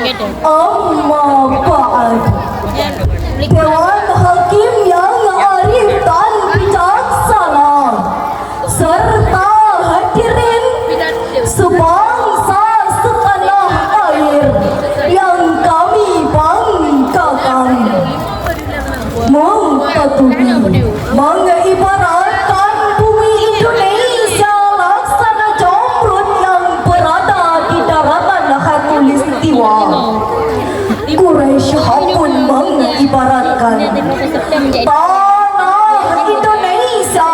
Amma ba'd. Dewan Hakim yang arif dan bijaksana serta hadirin sebangsa setanah air yang kami banggakan, mengetahui mengibaratkan bumi Indonesia laksana Jamrud yang berada di daratan Khatulistiwa. Quraisy pun mengibaratkan tanah Indonesia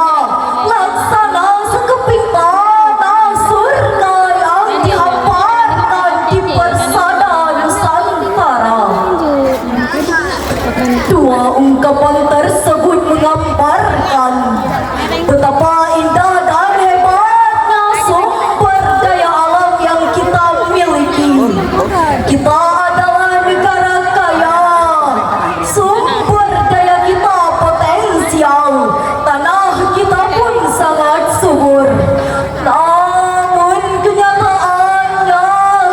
laksana sekeping tanah surga yang dihamparkan di persada Nusantara. Dua ungkapan tersebut menggambarkan betapa indah dan hebatnya sumber daya alam yang kita miliki. Kita adalah negara kaya, sumber daya kita potensial, tanah kita pun sangat subur. Namun kenyataannya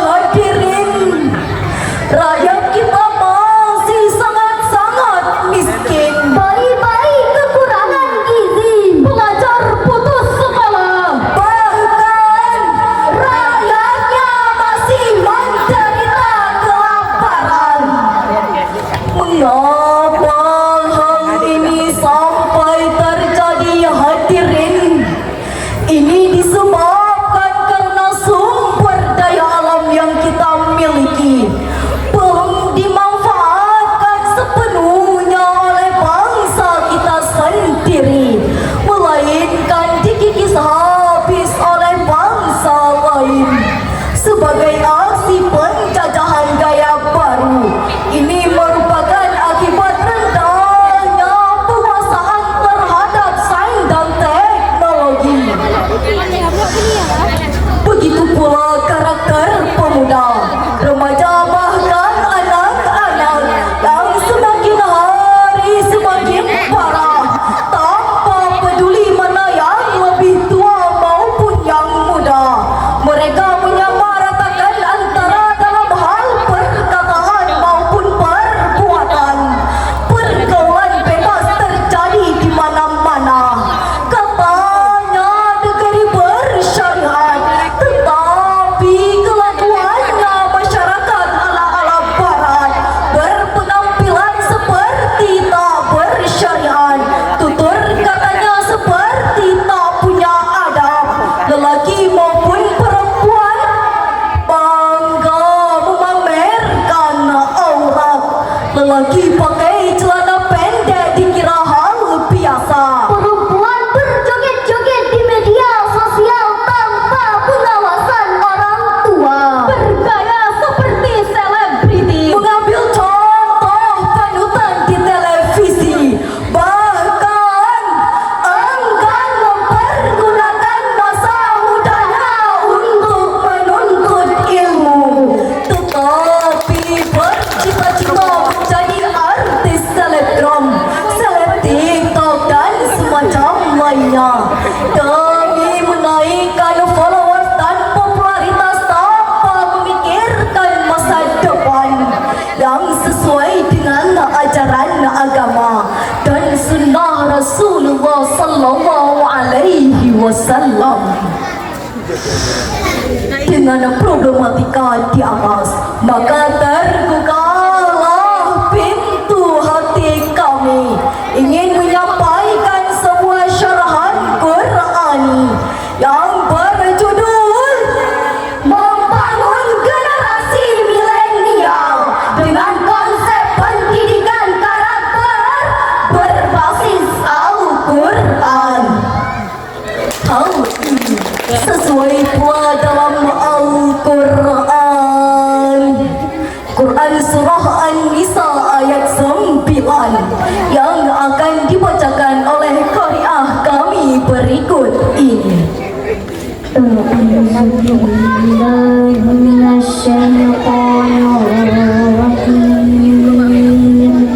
hadirin, rakyat kita masih sangat-sangat miskin. Bayi-bayi kekurangan gizi, pelajar putus sekolah, bahkan rakyatnya masih menderita kelaparan. Mengapa hal ini sampai terjadi hadirin? Ini disebabkan karena sumber daya alam yang kita miliki belum dimanfaatkan sepenuhnya oleh bangsa kita sendiri, melainkan dikikis habis oleh bangsa lain sebagai aksi penjajahan gaya baru. Ini merupakan akibat rendahnya penguasaan terhadap sains dan teknologi. Begitu pula karakter pemuda, remaja, bahkan anak-anak yang semakin hari semakin parah tanpa peduli mana yang lebih tua maupun yang muda. Mereka menyamaratakan antara dalam hal perkataan maupun perbuatan. Pergaulan bebas terjadi di mana-mana. Katanya negeri bersyariat, tetapi kelakuannya masyarakat ala-ala barat berpenampilan seperti tak bersyariat. Tutur katanya seperti tak punya adab. Lelaki maupun perempuan bangga memamerkan aurat. Lelaki pakai celana pendek dikira hal biasa. Perempuan berjoget-joget di media sosial tanpa pengawasan orang tua. Bergaya seperti selebriti, mengambil contoh panutan di televisi, bahkan enggan mempergunakan masa mudanya untuk menuntut ilmu, tetapi bercita-cita menjadi artis selebgram, seleb TikTok dan semacam lainnya demi menaikkan followers dan popularitas tanpa memikirkan masa depan yang sesuai dengan ajaran agama dan sunnah Rasulullah sallallahu alaihi wasallam. Dengan problematika di atas, maka terbukalah pintu hati kami ingin menyampaikan sebuah syarahan Qur'ani yang berjudul Membangun Generasi Milenial dengan konsep pendidikan karakter berbasis Al-Quran. Hal ini sesuai pula dalam Al-Quran. Quran Surah An-Nisa ayat 9 yang akan dibacakan oleh qari'ah kami berikut ini. Bismillahirrahmanirrahim.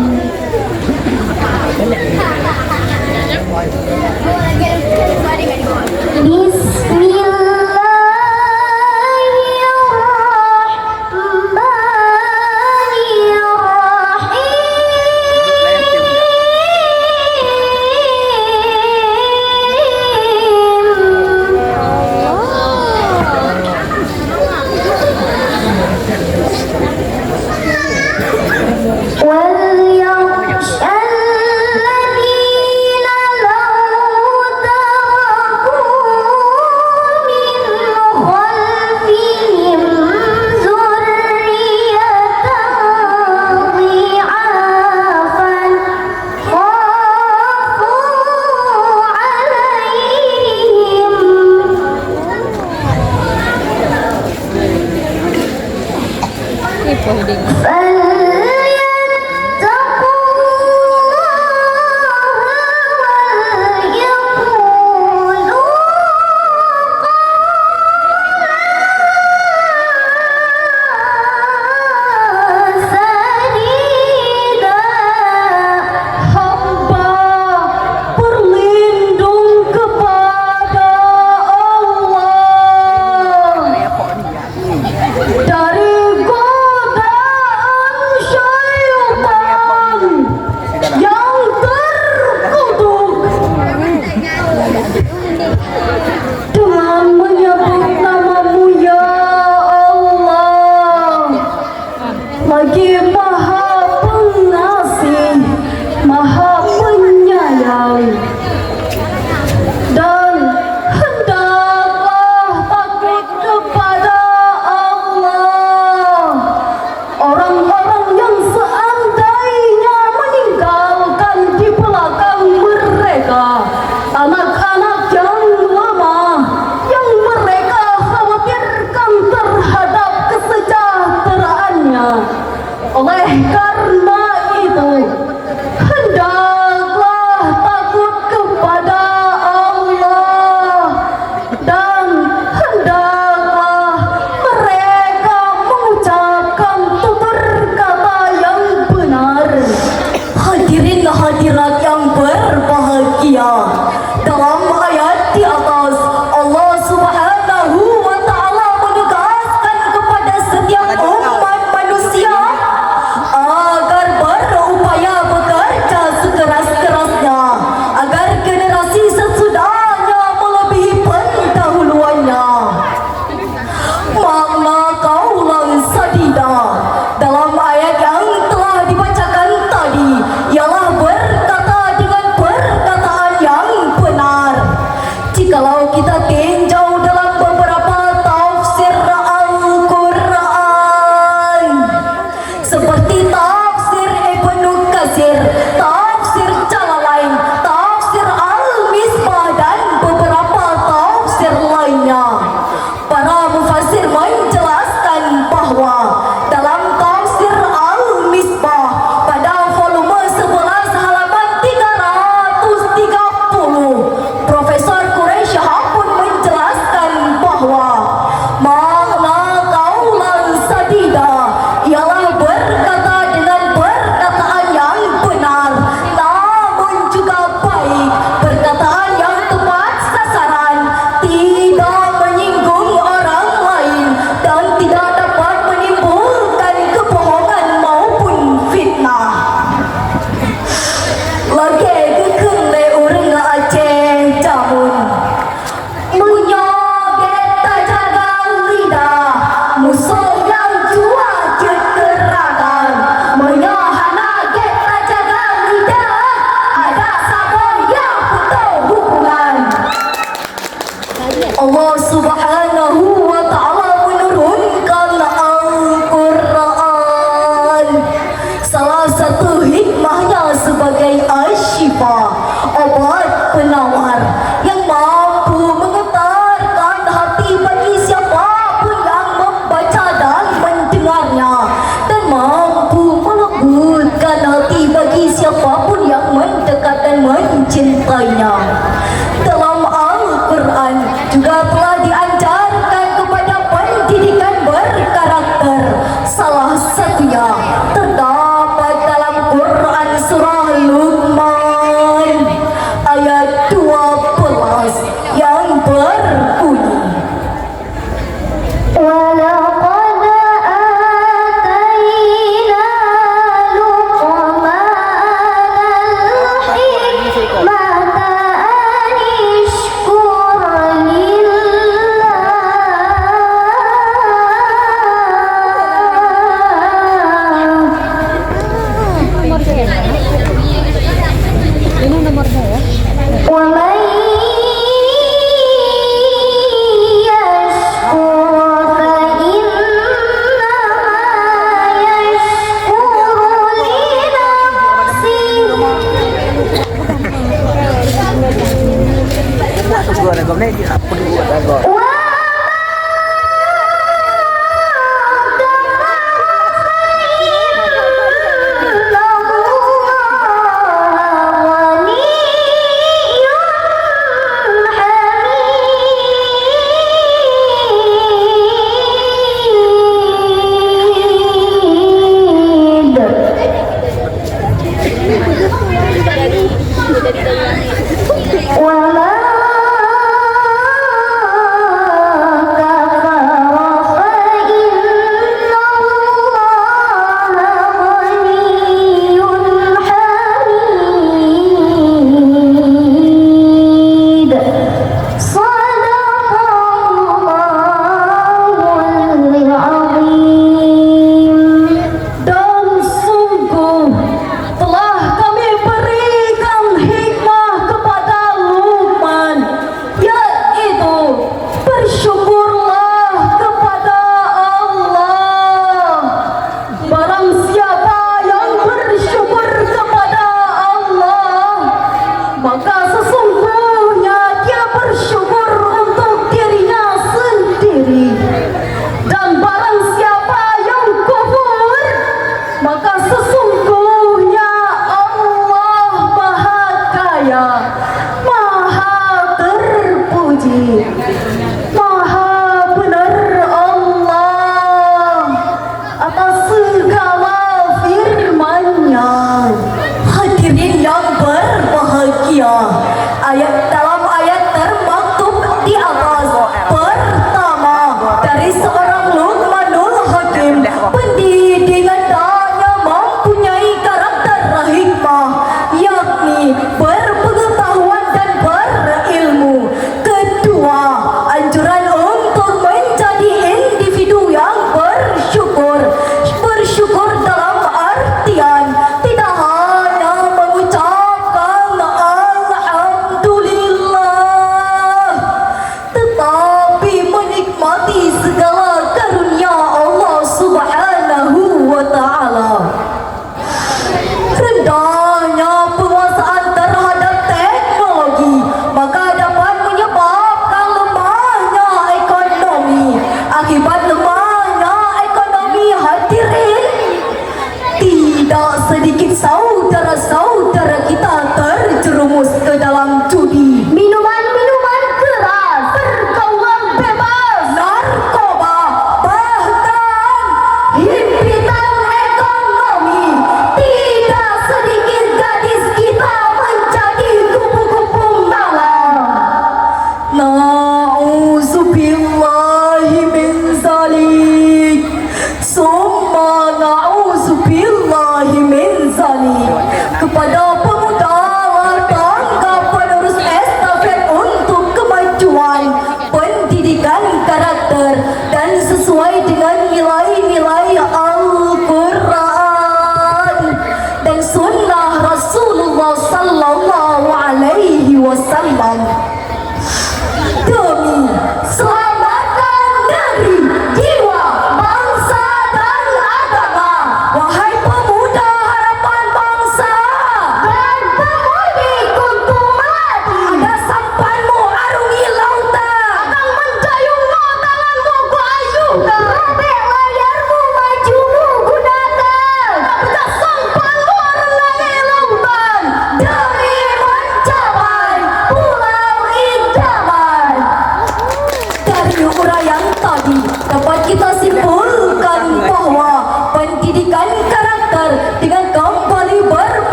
Allah Subhanahu wa Ta'ala menurunkan Al-Quran. Salah satu hikmahnya sebagai asyifa, obat penawar yang mampu menggetarkan hati bagi siapapun yang membaca dan mendengarnya, dan mampu melembutkan hati bagi siapapun yang mendekat dan mencintainya. Dalam Al-Quran juga telah diajarkan